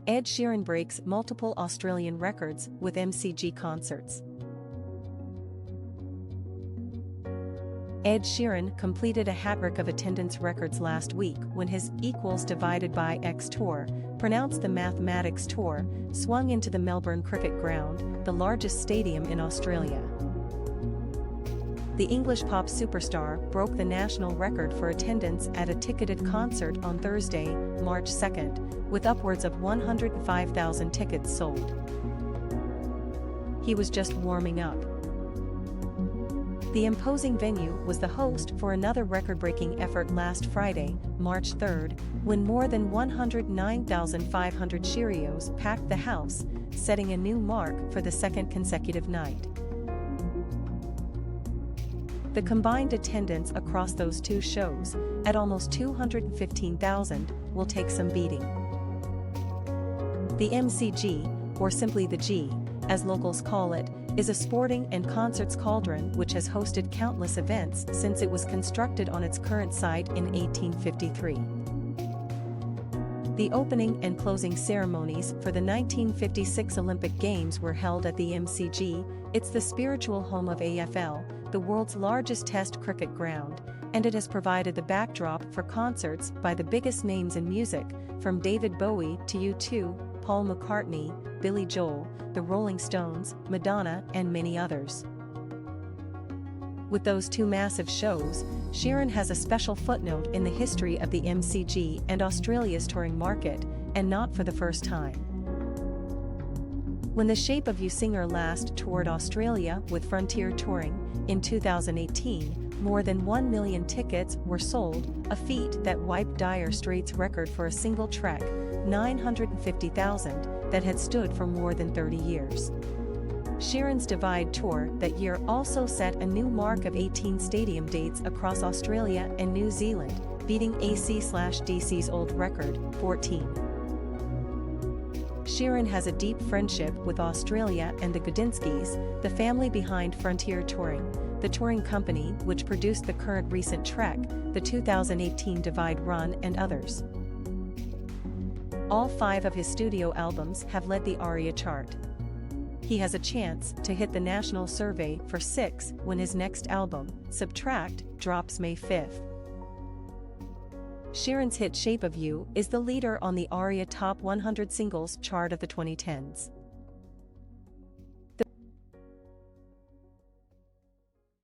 Ed Sheeran breaks multiple Australian records with MCG concerts. Ed Sheeran completed a hat-trick of attendance records last week when his Equals Divided by X tour, pronounced the Mathematics Tour, swung into the Melbourne Cricket Ground, the largest stadium in Australia. The English pop superstar broke the national record for attendance at a ticketed concert on Thursday, March 2nd, with upwards of 105,000 tickets sold. He was just warming up. The imposing venue was the host for another record-breaking effort last Friday, March 3rd, when more than 109,500 Cheerios packed the house, setting a new mark for the second consecutive night. The combined attendance across those two shows, at almost 215,000, will take some beating. The MCG, or simply the G, as locals call it, is a sporting and concerts cauldron which has hosted countless events since it was constructed on its current site in 1853. The opening and closing ceremonies for the 1956 Olympic Games were held at the MCG. It's the spiritual home of AFL, the world's largest test cricket ground, and it has provided the backdrop for concerts by the biggest names in music, from David Bowie to U2, Paul McCartney, Billy Joel, the Rolling Stones, Madonna, and many others. With those two massive shows, Sheeran has a special footnote in the history of the MCG and Australia's touring market, and not for the first time. When the Shape of You singer last toured Australia with Frontier Touring, in 2018, more than 1 million tickets were sold, a feat that wiped Dire Straits' record for a single trek, 950,000, that had stood for more than 30 years. Sheeran's Divide tour that year also set a new mark of 18 stadium dates across Australia and New Zealand, beating AC/DC's old record, 14. Sheeran has a deep friendship with Australia and the Gudinskis, the family behind Frontier Touring, the touring company which produced the current recent trek, the 2018 Divide Run, and others. All 5 of his studio albums have led the ARIA chart. He has a chance to hit the national survey for 6 when his next album, Subtract, drops May 5th. Sheeran's hit Shape of You is the leader on the ARIA Top 100 Singles chart of the 2010s.